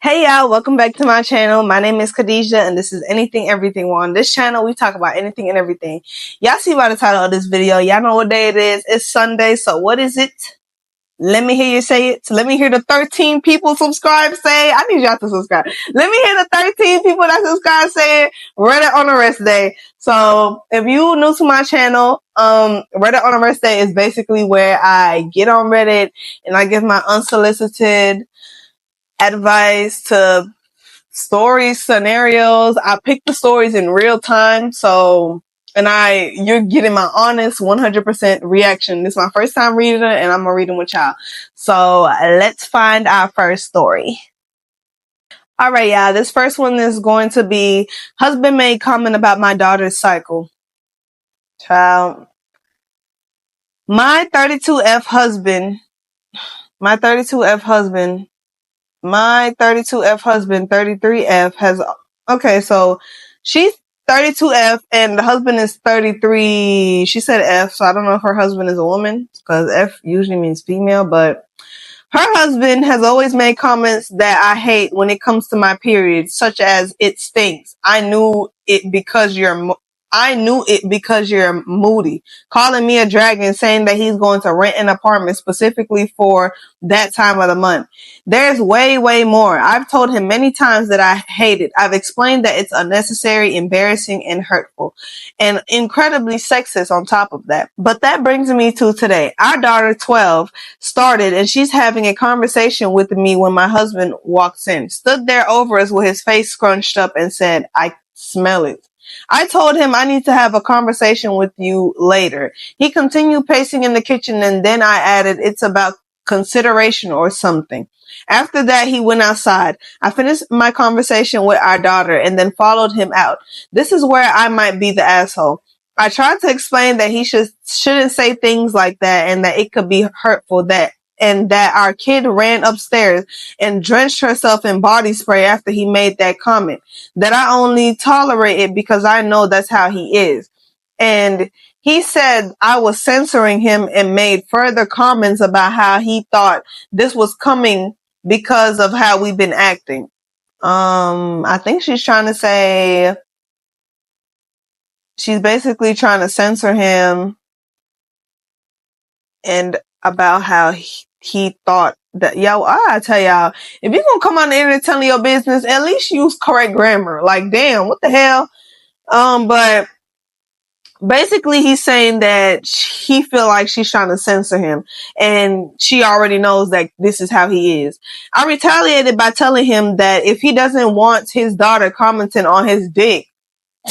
Hey y'all, welcome back to my channel. My name is Khadijah and this is Anything Everything. Well, on this channel, we talk about anything and everything. Y'all see by the title of this video, y'all know what day it is. It's Sunday, so what is it? Let me hear you say it. Let me hear the 13 people subscribe say, I need y'all to subscribe. Let me hear the 13 people that subscribe say it. Reddit on a rest day. So if you new to my channel, Reddit on a rest day is basically where I get on Reddit and I give my unsolicited advice to stories, scenarios. I pick the stories in real time. So, you're getting my honest 100% reaction. This is my first time reading it and I'm gonna read them with y'all. So let's find our first story. All right, y'all. This first one is going to be husband made comment about my daughter's cycle. Child. My 32F husband, 33F has, okay, so she's 32F and the husband is 33. She said F, so I don't know if her husband is a woman because F usually means female, but her husband has always made comments that I hate when it comes to my period, such as it stinks. I knew it because you're moody. Calling me a dragon, saying that he's going to rent an apartment specifically for that time of the month. There's way, way more. I've told him many times that I hate it. I've explained that it's unnecessary, embarrassing, and hurtful, and incredibly sexist on top of that. But that brings me to today. Our daughter, 12, started and she's having a conversation with me when my husband walks in, stood there over us with his face scrunched up and said, "I smell it." I told him I need to have a conversation with you later. He continued pacing in the kitchen and then I added, "It's about consideration or something." After that, he went outside. I finished my conversation with our daughter and then followed him out. This is where I might be the asshole. I tried to explain that he shouldn't say things like that and that it could be hurtful, and that our kid ran upstairs and drenched herself in body spray after he made that comment. That I only tolerate it because I know that's how he is. And he said I was censoring him and made further comments about how he thought this was coming because of how we've been acting. I think she's basically trying to censor him and about how he thought that, yo, I tell y'all, if you're gonna come on the internet telling your business, at least use correct grammar. Like, damn, what the hell? But basically he's saying that he feel like she's trying to censor him and she already knows that this is how he is. I retaliated by telling him that if he doesn't want his daughter commenting on his dick,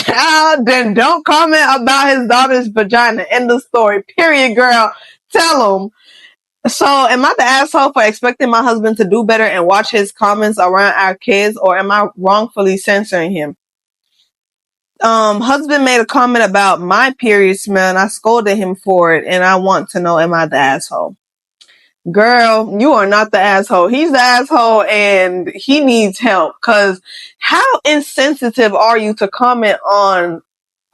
then don't comment about his daughter's vagina. End of story. Period, girl. Tell him. So am I the asshole for expecting my husband to do better and watch his comments around our kids, or am I wrongfully censoring him? Husband made a comment about my period smell and I scolded him for it, and I want to know, am I the asshole? Girl, you are not the asshole. He's the asshole and he needs help, cause how insensitive are you to comment on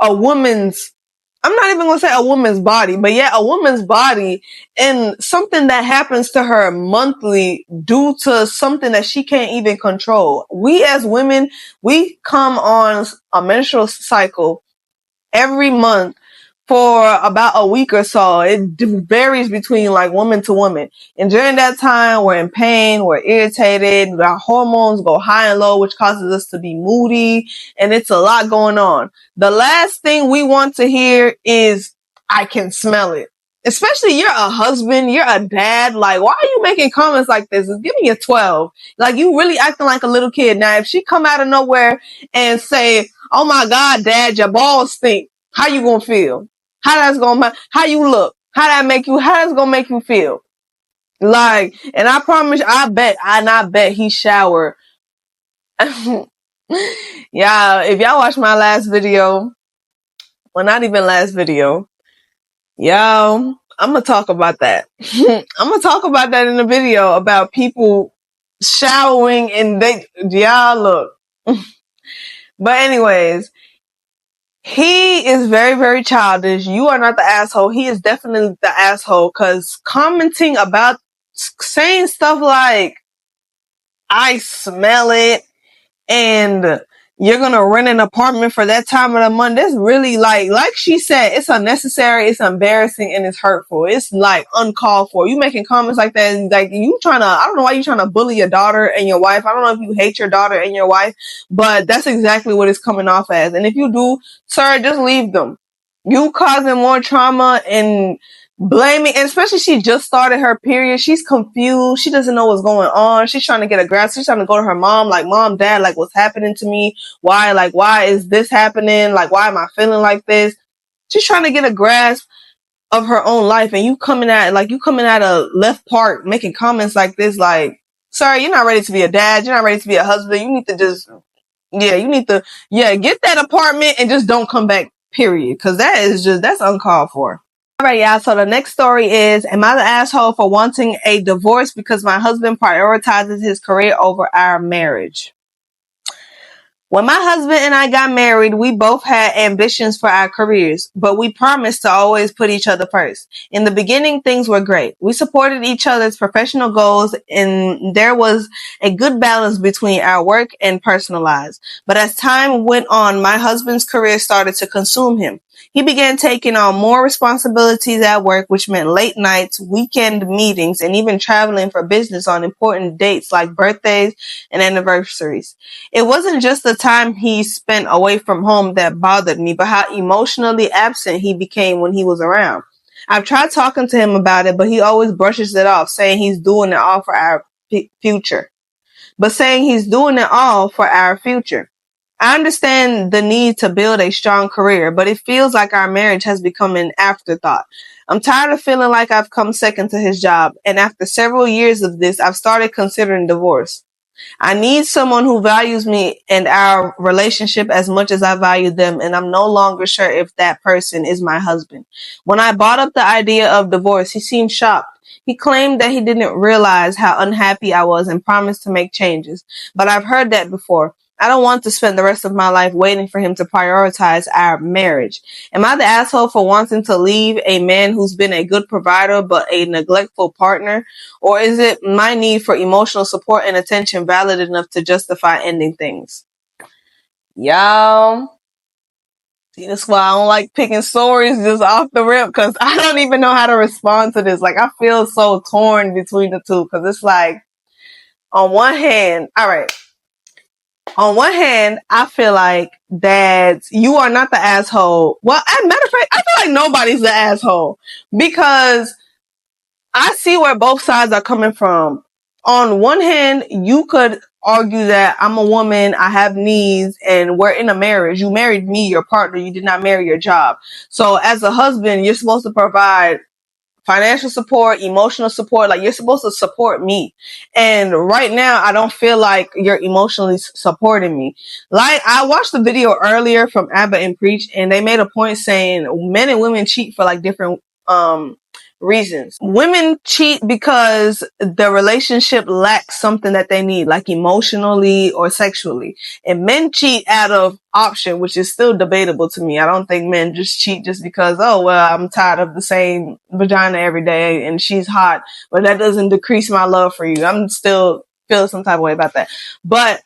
a woman's, I'm not even gonna say a woman's body, but yeah, a woman's body and something that happens to her monthly due to something that she can't even control. We as women, we come on a menstrual cycle every month for about a week or so. It varies between like woman to woman. And during that time, we're in pain, we're irritated, our hormones go high and low, which causes us to be moody, and it's a lot going on. The last thing we want to hear is, "I can smell it." Especially you're a husband, you're a dad. Like, why are you making comments like this? Give me a 12. Like, you really acting like a little kid. Now, if she come out of nowhere and say, "Oh my God, dad, your balls stink," how you gonna feel? How you look? How that's gonna make you feel? Like, and I promise, I bet he showered. Yeah, if y'all watch my last video, well, not even last video, y'all, I'm gonna talk about that. I'm gonna talk about that in the video about people showering and y'all look. But anyways, he is very, very childish. You are not the asshole. He is definitely the asshole, because commenting about saying stuff like, I smell it, and you're gonna rent an apartment for that time of the month. That's really like she said, it's unnecessary, it's embarrassing, and it's hurtful. It's like uncalled for. You making comments like that, and like you trying to, I don't know why you trying to bully your daughter and your wife. I don't know if you hate your daughter and your wife, but that's exactly what it's coming off as. And if you do, sir, just leave them. You causing more trauma and blaming, and especially she just started her period. She's confused. She doesn't know what's going on. She's trying to get a grasp. She's trying to go to her mom, like, mom, dad, like, what's happening to me? Why is this happening? Like, why am I feeling like this? She's trying to get a grasp of her own life, and you coming at a left part, making comments like this, like, sir, you're not ready to be a dad. You're not ready to be a husband. You need to just, get that apartment and just don't come back, period. Cause that's uncalled for. All right, y'all. So the next story is, am I the asshole for wanting a divorce because my husband prioritizes his career over our marriage? When my husband and I got married, we both had ambitions for our careers, but we promised to always put each other first. In the beginning, things were great. We supported each other's professional goals, and there was a good balance between our work and personal lives. But as time went on, my husband's career started to consume him. He began taking on more responsibilities at work, which meant late nights, weekend meetings, and even traveling for business on important dates like birthdays and anniversaries. It wasn't just the time he spent away from home that bothered me, but how emotionally absent he became when he was around. I've tried talking to him about it, but he always brushes it off, saying he's doing it all for our future. I understand the need to build a strong career, but it feels like our marriage has become an afterthought. I'm tired of feeling like I've come second to his job, and after several years of this, I've started considering divorce. I need someone who values me and our relationship as much as I value them, and I'm no longer sure if that person is my husband. When I brought up the idea of divorce, he seemed shocked. He claimed that he didn't realize how unhappy I was and promised to make changes. But I've heard that before. I don't want to spend the rest of my life waiting for him to prioritize our marriage. Am I the asshole for wanting to leave a man who's been a good provider but a neglectful partner? Or is it my need for emotional support and attention valid enough to justify ending things? Y'all, see, that's why I don't like picking stories just off the rip, because I don't even know how to respond to this. Like, I feel so torn between the two, because it's like, on one hand, I feel like that you are not the asshole. Well, as a matter of fact, I feel like nobody's the asshole, because I see where both sides are coming from. On one hand, you could argue that I'm a woman, I have needs, and we're in a marriage. You married me, your partner. You did not marry your job. So as a husband, you're supposed to provide financial support, emotional support. Like, you're supposed to support me. And right now, I don't feel like you're emotionally supporting me. Like, I watched the video earlier from Abba and Preach, and they made a point saying men and women cheat for like different, reasons. Women cheat because the relationship lacks something that they need, like emotionally or sexually. And men cheat out of option, which is still debatable to me. I don't think men just cheat just because, oh, well, I'm tired of the same vagina every day and she's hot, but that doesn't decrease my love for you. I'm still feel some type of way about that. But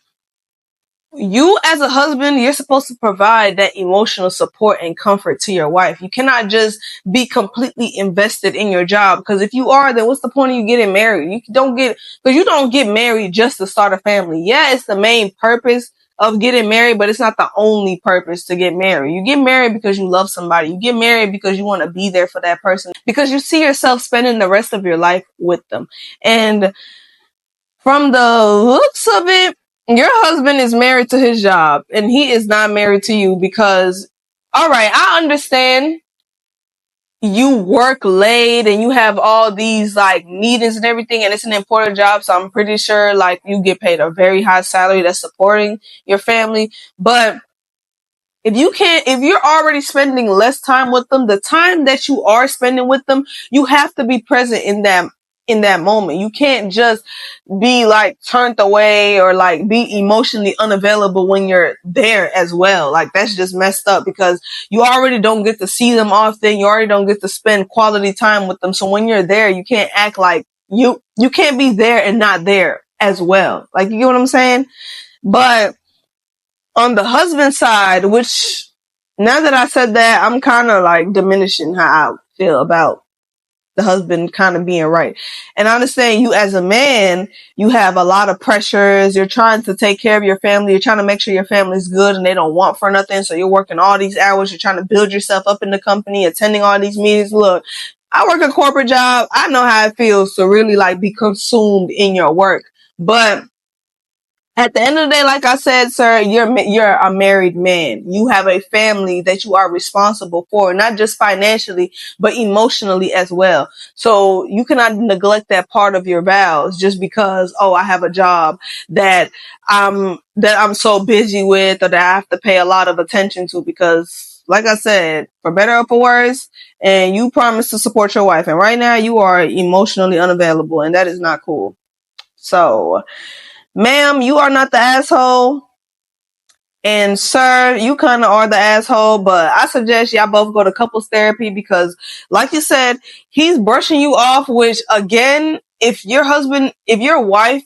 you as a husband, you're supposed to provide that emotional support and comfort to your wife. You cannot just be completely invested in your job, because if you are, then what's the point of you getting married? You don't get married just to start a family. Yeah, it's the main purpose of getting married, but it's not the only purpose to get married. You get married because you love somebody. You get married because you want to be there for that person, because you see yourself spending the rest of your life with them. And from the looks of it, your husband is married to his job and he is not married to you, because, all right, I understand you work late and you have all these like meetings and everything, and it's an important job. So I'm pretty sure like you get paid a very high salary that's supporting your family. But if you're already spending less time with them, the time that you are spending with them, you have to be present in that moment. You can't just be like turned away or like be emotionally unavailable when you're there as well. Like, that's just messed up, because you already don't get to see them often. You already don't get to spend quality time with them. So when you're there, you can't act like you can't be there and not there. as well. Like, you get what I'm saying? But on the husband side, which now that I said that, I'm kind of like diminishing how I feel about the husband kind of being right. And I understand you as a man, you have a lot of pressures. You're trying to take care of your family. You're trying to make sure your family's good and they don't want for nothing. So you're working all these hours. You're trying to build yourself up in the company, attending all these meetings. Look, I work a corporate job. I know how it feels to really like be consumed in your work. But at the end of the day, like I said, sir, you're a married man. You have a family that you are responsible for, not just financially, but emotionally as well. So you cannot neglect that part of your vows just because, oh, I have a job that I'm so busy with, or that I have to pay a lot of attention to, because like I said, for better or for worse, and you promised to support your wife, and right now you are emotionally unavailable, and that is not cool. So, ma'am, you are not the asshole. And sir, you kind of are the asshole, but I suggest y'all both go to couples therapy because, like you said, he's brushing you off, which again, if your wife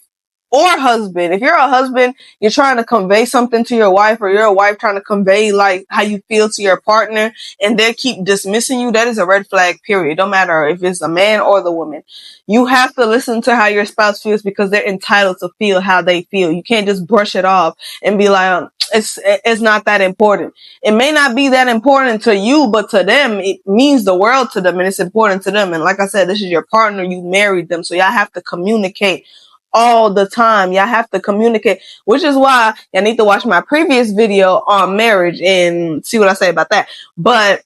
or husband, if you're a husband, you're trying to convey something to your wife, or you're a wife trying to convey like how you feel to your partner, and they keep dismissing you, that is a red flag, period. Don't matter if it's a man or the woman. You have to listen to how your spouse feels because they're entitled to feel how they feel. You can't just brush it off and be like, it's not that important. It may not be that important to you, but to them, it means the world to them, and it's important to them. And like I said, this is your partner. You married them. So y'all have to communicate all the time. Y'all have to communicate, which is why y'all need to watch my previous video on marriage and see what I say about that. But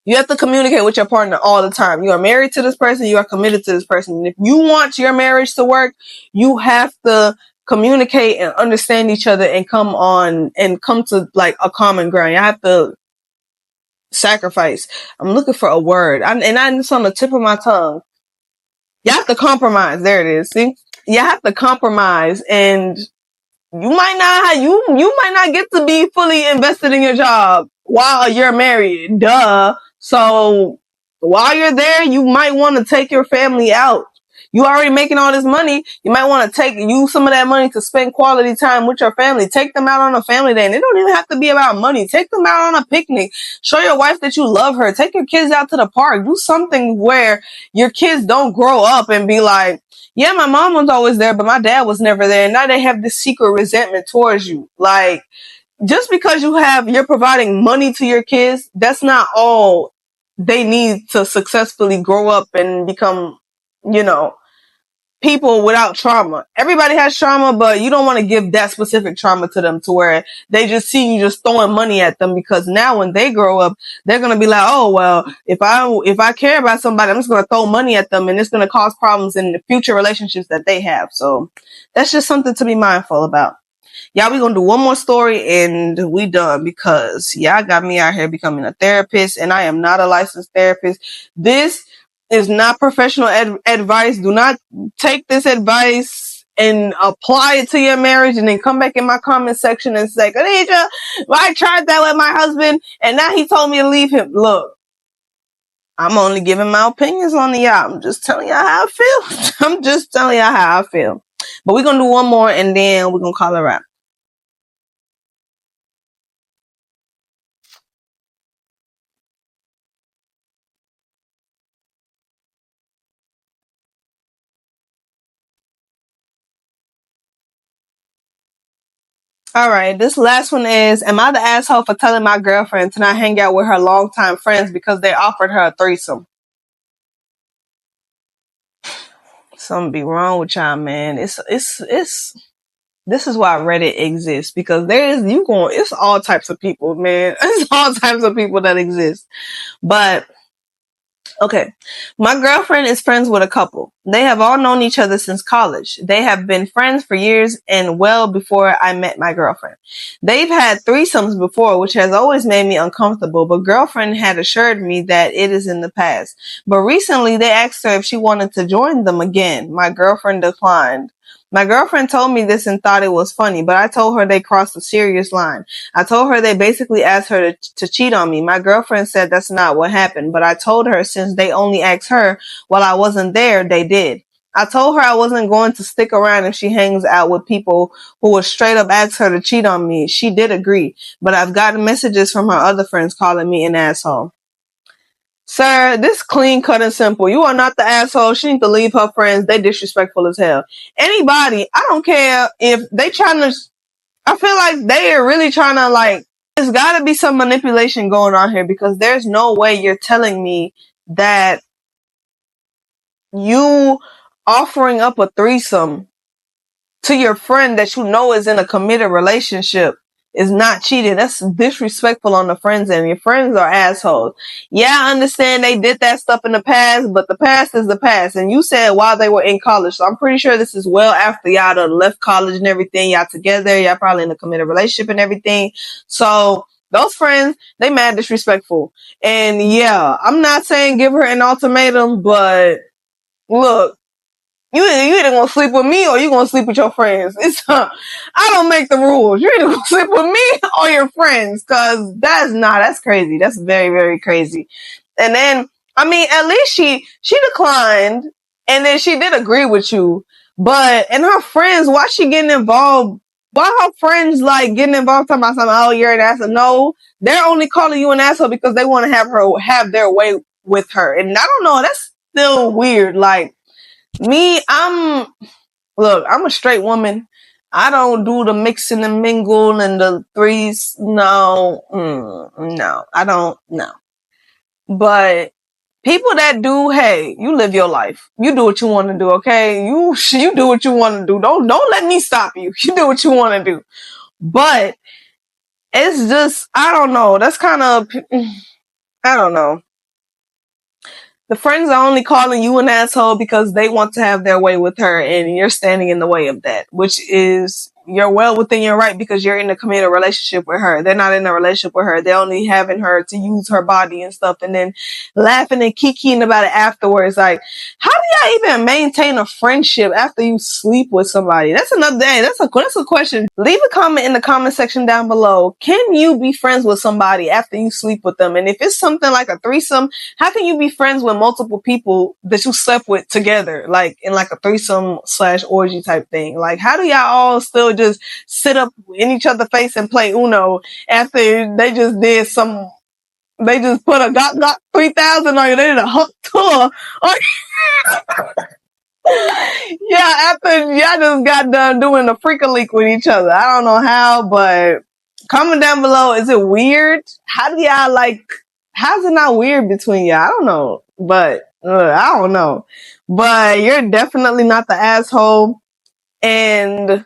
you have to communicate with your partner all the time. You are married to this person. You are committed to this person. And if you want your marriage to work, you have to communicate and understand each other and come to like a common ground. You have to sacrifice. I'm looking for a word. It's on the tip of my tongue. You have to compromise. There it is. See? You have to compromise, and you might not get to be fully invested in your job while you're married. Duh. So while you're there, you might want to take your family out. You already making all this money. You might want to use some of that money to spend quality time with your family. Take them out on a family day. And it don't even have to be about money. Take them out on a picnic. Show your wife that you love her. Take your kids out to the park. Do something where your kids don't grow up and be like, yeah, my mom was always there, but my dad was never there. And now they have this secret resentment towards you. Like, just because you're providing money to your kids, that's not all they need to successfully grow up and become, people without trauma. Everybody has trauma, but you don't want to give that specific trauma to them to where they just see you just throwing money at them, because now when they grow up, they're going to be like, oh, well, if I care about somebody, I'm just going to throw money at them, and it's going to cause problems in the future relationships that they have. So that's just something to be mindful about. Y'all, we gonna do one more story and we done, because y'all got me out here becoming a therapist, and I am not a licensed therapist. This is not professional advice. Do not take this advice and apply it to your marriage and then come back in my comment section and say, Khadija, I tried that with my husband and now he told me to leave him. Look, I'm only giving my opinions on y'all. I'm just telling y'all how I feel. I'm just telling y'all how I feel. But we're gonna do one more and then we're gonna call it a wrap. All right, this last one is, am I the asshole for telling my girlfriend to not hang out with her longtime friends because they offered her a threesome? Something be wrong with y'all, man. It's this is why Reddit exists, because it's all types of people, man. It's all types of people that exist. But okay. My girlfriend is friends with a couple. They have all known each other since college. They have been friends for years and well before I met my girlfriend. They've had threesomes before, which has always made me uncomfortable, but girlfriend had assured me that it is in the past. But recently they asked her if she wanted to join them again. My girlfriend declined. My girlfriend told me this and thought it was funny, but I told her they crossed a serious line. I told her they basically asked her to cheat on me. My girlfriend said that's not what happened, but I told her since they only asked her while I wasn't there, they did. I told her I wasn't going to stick around if she hangs out with people who would straight up ask her to cheat on me. She did agree, but I've gotten messages from her other friends calling me an asshole. Sir, this clean cut and simple. You are not the asshole. She needs to leave her friends. They disrespectful as hell. Anybody, I don't care if they trying to, I feel like they are really trying to like, there's gotta be some manipulation going on here because there's no way you're telling me that you offering up a threesome to your friend that you know is in a committed relationship is not cheating. That's disrespectful on the friends end. Your friends are assholes. Yeah, I understand they did that stuff in the past, but the past is the past. And you said while they were in college, so I'm pretty sure this is well after y'all done left college and everything. Y'all together, y'all probably in a committed relationship and everything. So those friends, they mad disrespectful. And yeah, I'm not saying give her an ultimatum, but look, you either gonna sleep with me or you gonna sleep with your friends. I don't make the rules. You either gonna sleep with me or your friends, cause that's crazy. That's very, very crazy. And then, I mean, at least she declined and then she did agree with you. But, and her friends, why she getting involved? Why her friends like getting involved talking about something? Oh, you're an asshole. No, they're only calling you an asshole because they want to have their way with her. And I don't know, that's still weird. Like, me, I'm a straight woman. I don't do the mixing and mingle and the threes. No, no, I don't, no. But people that do, hey, you live your life. You do what you want to do, okay? You do what you want to do. Don't let me stop you. You do what you want to do. But it's just, I don't know. That's kind of, I don't know. The friends are only calling you an asshole because they want to have their way with her and you're standing in the way of that, which is, you're well within your right because you're in a committed relationship with her. They're not in a relationship with her. They're only having her to use her body and stuff and then laughing and kikiing about it afterwards. Like, how do y'all even maintain a friendship after you sleep with somebody? That's another day. That's a question. Leave a comment in the comment section down below. Can you be friends with somebody after you sleep with them? And if it's something like a threesome, how can you be friends with multiple people that you slept with together, like in like a threesome / orgy type thing? Like, how do y'all all still just sit up in each other's face and play Uno after they just did some, they just put a got 3000 on you, they did a hook tour. Yeah, after y'all just got done doing a freak leak with each other. I don't know how, but comment down below, is it weird? How do y'all like, how's it not weird between y'all? I don't know, but I don't know. But you're definitely not the asshole. And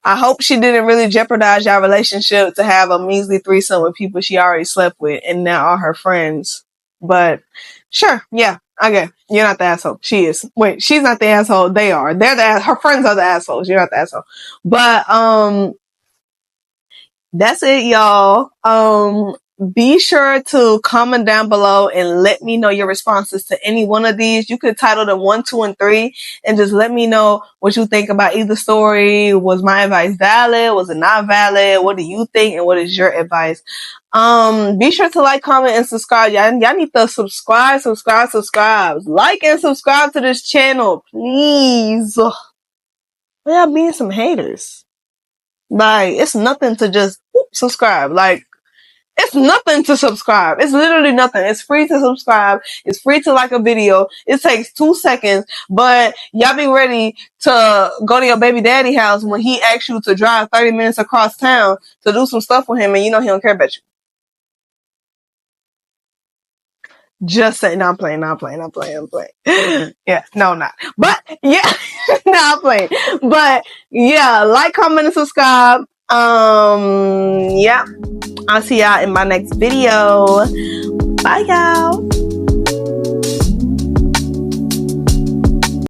I hope she didn't really jeopardize y'all relationship to have a measly threesome with people she already slept with and now are her friends. But sure, yeah, okay. You're not the asshole. She is. Wait, she's not the asshole. They are. Her friends are the assholes. You're not the asshole. But that's it, y'all. Be sure to comment down below and let me know your responses to any one of these. You could title them 1, 2, and 3 and just let me know what you think about either story. Was my advice valid? Was it not valid? What do you think? And what is your advice? Be sure to like, comment, and subscribe. Y'all need to subscribe. Like and subscribe to this channel, please. Y'all being some haters. Like, it's nothing to just subscribe. Like, it's nothing to subscribe. It's literally nothing. It's free to subscribe. It's free to like a video. It takes 2 seconds, but y'all be ready to go to your baby daddy house when he asks you to drive 30 minutes across town to do some stuff with him and you know he don't care about you. Just say, no, I'm playing. Yeah, no, I'm not. But yeah, no, I'm playing. But yeah, like, comment, and subscribe. Yeah. I'll see y'all in my next video. Bye, y'all.